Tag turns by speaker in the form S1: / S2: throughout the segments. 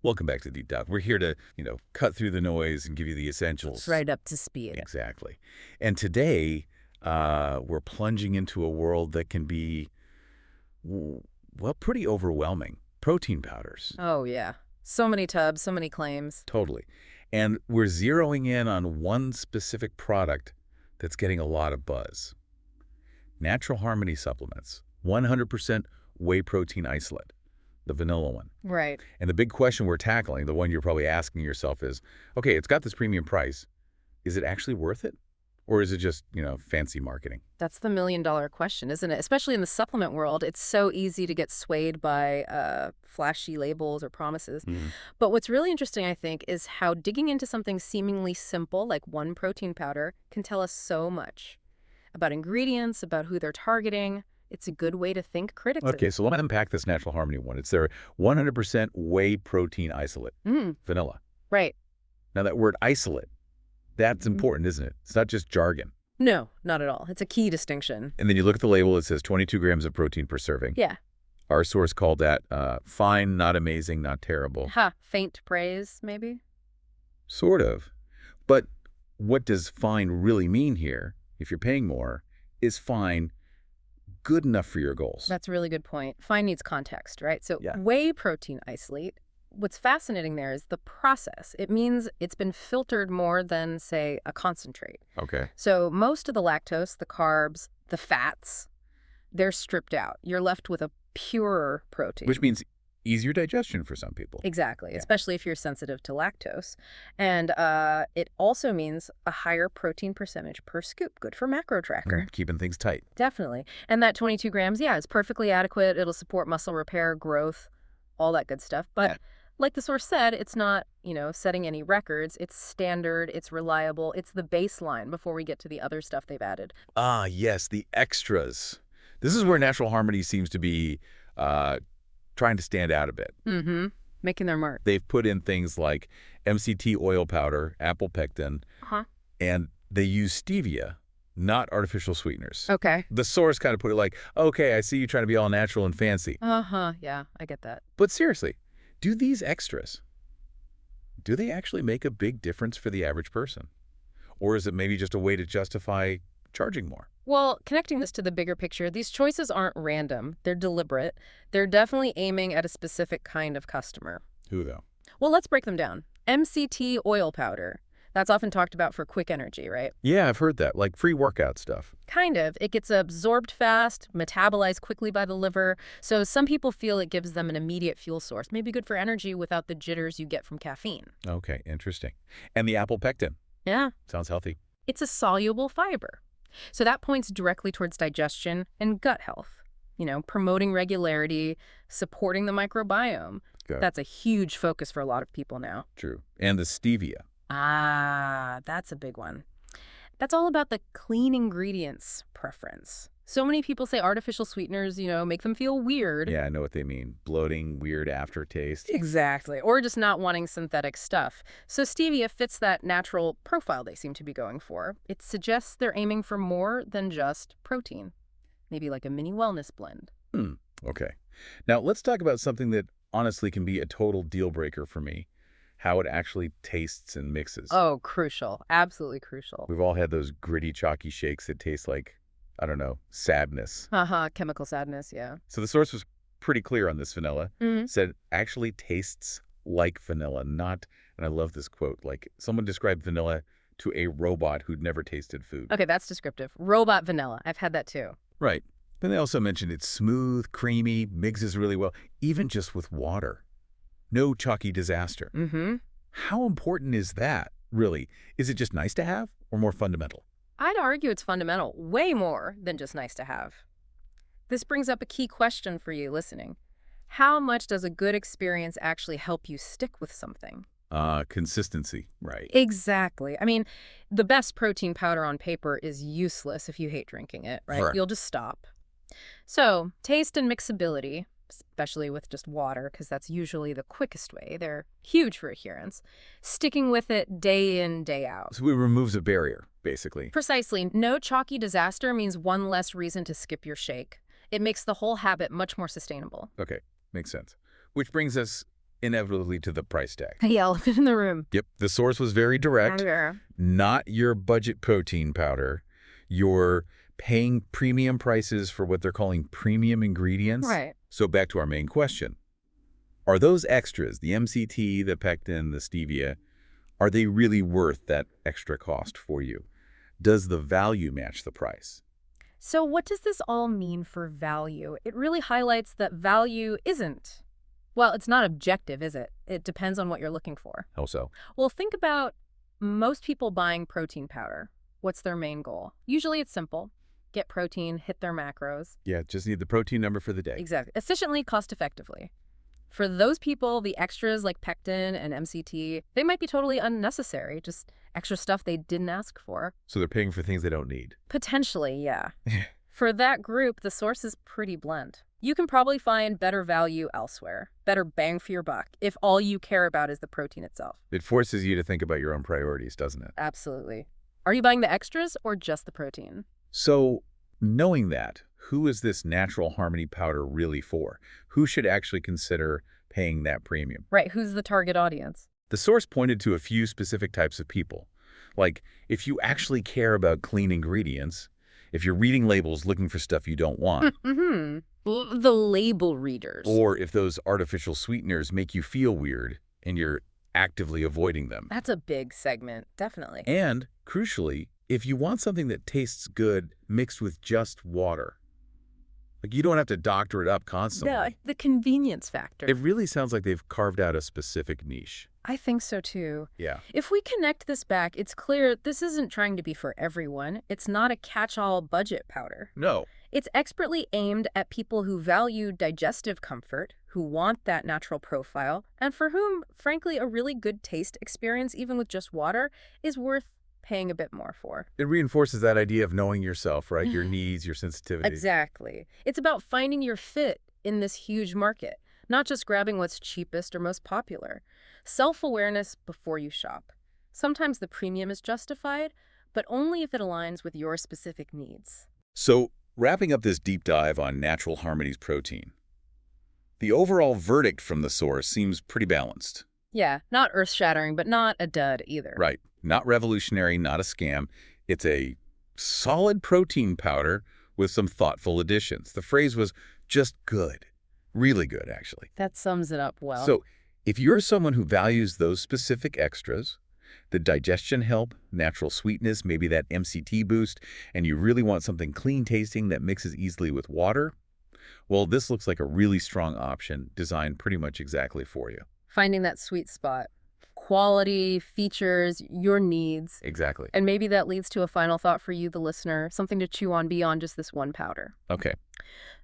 S1: Welcome back to Deep Dive. We're here to, cut through the noise and give you the
S2: It's
S1: essentials.
S2: right up to speed.
S1: Exactly. And today, we're plunging into a world that can be, well, pretty overwhelming. Protein powders.
S2: Oh, yeah. So many tubs, so many claims.
S1: Totally. And we're zeroing in on one specific product that's getting a lot of buzz. Natural Harmony supplements. 100% whey protein isolate. The vanilla one.
S2: Right.
S1: And the big question we're tackling, the one you're probably asking yourself is, okay, it's got this premium price. Is it actually worth it? Or is it just, fancy marketing?
S2: That's the million-dollar question, isn't it? Especially in the supplement world, it's so easy to get swayed by flashy labels or promises.
S1: Mhm.
S2: But what's really interesting, I think, is how digging into something seemingly simple, like one protein powder, can tell us so much about ingredients, about who they're targeting. It's a good way to think critically.
S1: Okay, so let me unpack this Natural Harmony one. It's their 100% whey protein isolate, vanilla.
S2: Right.
S1: Now that word isolate, that's important, isn't it? It's not just jargon.
S2: No, not at all. It's a key distinction.
S1: And then you look at the label, it says 22 grams of protein per serving.
S2: Yeah.
S1: Our source called that fine, not amazing, not terrible.
S2: Faint praise, maybe?
S1: Sort of. But what does fine really mean here, if you're paying more, is fine good enough for your goals?
S2: That's a really good point. Fine needs context, right? So
S1: Yeah.
S2: whey protein isolate, what's fascinating there is the process. It means it's been filtered more than, say, a concentrate.
S1: Okay.
S2: So most of the lactose, the carbs, the fats, they're stripped out. You're left with a purer protein.
S1: Which means easier digestion for some people.
S2: Exactly,
S1: Yeah.
S2: especially if you're sensitive to lactose. And it also means a higher protein percentage per scoop. Good for macro tracker.
S1: Keeping things tight.
S2: Definitely. And that 22 grams, yeah, is perfectly adequate. It'll support muscle repair, growth, all that good stuff. But
S1: Yeah.
S2: like the source said, it's not, setting any records. It's standard. It's reliable. It's the baseline before we get to the other stuff they've added.
S1: Ah, yes, the extras. This is where Natural Harmony seems to be trying to stand out a bit.
S2: Mm-hmm. Making their mark.
S1: They've put in things like MCT oil powder, apple pectin, and they use stevia, not artificial sweeteners.
S2: Okay.
S1: The source kind of put it like, okay, I see you trying to be all natural and fancy.
S2: Yeah, I get that.
S1: But seriously, do these extras, do they actually make a big difference for the average person? Or is it maybe just a way to justify charging more?
S2: Well, connecting this to the bigger picture, these choices aren't random. They're deliberate. They're definitely aiming at a specific kind of customer.
S1: Who, though?
S2: Well, let's break them down. MCT oil powder. That's often talked about for quick energy, right?
S1: Yeah, I've heard that, like free workout stuff.
S2: Kind of. It gets absorbed fast, metabolized quickly by the liver. So some people feel it gives them an immediate fuel source. Maybe good for energy without the jitters you get from caffeine.
S1: Okay, interesting. And the apple pectin.
S2: Yeah.
S1: Sounds healthy.
S2: It's a soluble fiber. So that points directly towards digestion and gut health. Promoting regularity, supporting the microbiome.
S1: Good.
S2: That's a huge focus for a lot of people now.
S1: True. And the stevia.
S2: That's a big one. That's all about the clean ingredients preference. So many people say artificial sweeteners, make them feel weird.
S1: Yeah, I know what they mean. Bloating, weird aftertaste.
S2: Exactly. Or just not wanting synthetic stuff. So stevia fits that natural profile they seem to be going for. It suggests they're aiming for more than just protein. Maybe like a mini wellness blend.
S1: Okay. Now, let's talk about something that honestly can be a total deal breaker for me. How it actually tastes and mixes.
S2: Oh, crucial. Absolutely crucial.
S1: We've all had those gritty, chalky shakes that taste like, I don't know, sadness.
S2: Chemical sadness, yeah.
S1: So the source was pretty clear on this vanilla.
S2: Mm-hmm.
S1: Said actually tastes like vanilla, not, and I love this quote, like someone described vanilla to a robot who'd never tasted food.
S2: Okay, that's descriptive. Robot vanilla. I've had that too.
S1: Right. Then they also mentioned it's smooth, creamy, mixes really well, even just with water. No chalky disaster.
S2: Mm-hmm.
S1: How important is that, really? Is it just nice to have or more fundamental?
S2: I'd argue it's fundamental, way more than just nice to have. This brings up a key question for you listening. How much does a good experience actually help you stick with something?
S1: Consistency, right.
S2: Exactly. I mean, the best protein powder on paper is useless if you hate drinking it, right?
S1: Sure.
S2: You'll just stop. So, taste and mixability, especially with just water, because that's usually the quickest way. They're huge for adherence. Sticking with it day in, day out.
S1: So it removes a barrier, basically.
S2: Precisely. No chalky disaster means one less reason to skip your shake. It makes the whole habit much more sustainable.
S1: Okay, makes sense. Which brings us inevitably to the price tag.
S2: The elephant in the room.
S1: Yep, the source was very direct. Not your budget protein powder. You're paying premium prices for what they're calling premium ingredients.
S2: Right.
S1: So back to our main question. Are those extras, the MCT, the pectin, the stevia, are they really worth that extra cost for you? Does the value match the price?
S2: So what does this all mean for value? It really highlights that value isn't. Well, it's not objective, is it? It depends on what you're looking for.
S1: How so?
S2: Well, think about most people buying protein powder. What's their main goal? Usually it's simple. Get protein, hit their macros.
S1: Yeah, just need the protein number for the day.
S2: Exactly. Efficiently, cost-effectively. For those people, the extras like pectin and MCT, they might be totally unnecessary, just extra stuff they didn't ask for.
S1: So they're paying for things they don't need.
S2: Potentially, yeah. For that group, the source is pretty blunt. You can probably find better value elsewhere, better bang for your buck, if all you care about is the protein itself.
S1: It forces you to think about your own priorities, doesn't it?
S2: Absolutely. Are you buying the extras or just the protein?
S1: So, knowing that, who is this natural harmony powder really for? Who should actually consider paying that premium?
S2: Right, who's the target audience?
S1: The source pointed to a few specific types of people. Like, if you actually care about clean ingredients, if you're reading labels looking for stuff you don't want.
S2: The label readers.
S1: Or if those artificial sweeteners make you feel weird and you're actively avoiding them.
S2: That's a big segment, definitely.
S1: And, crucially, if you want something that tastes good mixed with just water. Like, you don't have to doctor it up constantly.
S2: The convenience factor.
S1: It really sounds like they've carved out a specific niche.
S2: I think so, too.
S1: Yeah.
S2: If we connect this back, it's clear this isn't trying to be for everyone. It's not a catch-all budget powder.
S1: No.
S2: It's expertly aimed at people who value digestive comfort, who want that natural profile, and for whom, frankly, a really good taste experience, even with just water, is worth paying a bit more for.
S1: It reinforces that idea of knowing yourself, right? Your needs, your sensitivity.
S2: Exactly. It's about finding your fit in this huge market, not just grabbing what's cheapest or most popular. Self-awareness before you shop. Sometimes the premium is justified, but only if it aligns with your specific needs.
S1: So, wrapping up this deep dive on Natural Harmony's protein, the overall verdict from the source seems pretty balanced.
S2: Yeah, not earth-shattering, but not a dud either.
S1: Right. Not revolutionary, not a scam. It's a solid protein powder with some thoughtful additions. The phrase was just good. Really good, actually.
S2: That sums it up well.
S1: So, if you're someone who values those specific extras, the digestion help, natural sweetness, maybe that MCT boost, and you really want something clean tasting that mixes easily with water, well, this looks like a really strong option designed pretty much exactly for you.
S2: Finding that sweet spot. Quality, features, your needs.
S1: Exactly.
S2: And maybe that leads to a final thought for you, the listener, something to chew on beyond just this one powder.
S1: Okay.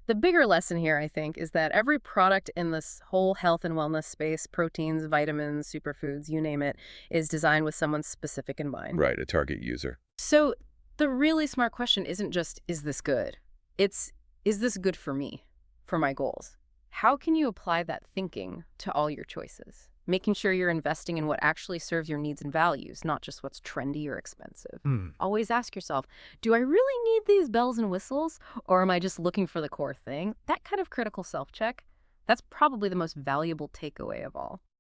S2: The bigger lesson here, I think, is that every product in this whole health and wellness space, proteins, vitamins, superfoods, you name it, is designed with someone specific in mind.
S1: Right, a target user.
S2: So the really smart question isn't just, is this good? It's, is this good for me, for my goals? How can you apply that thinking to all your choices? Making sure you're investing in what actually serves your needs and values, not just what's trendy or expensive. Always ask yourself, do I really need these bells and whistles, or am I just looking for the core thing? That kind of critical self-check, that's probably the most valuable takeaway of all.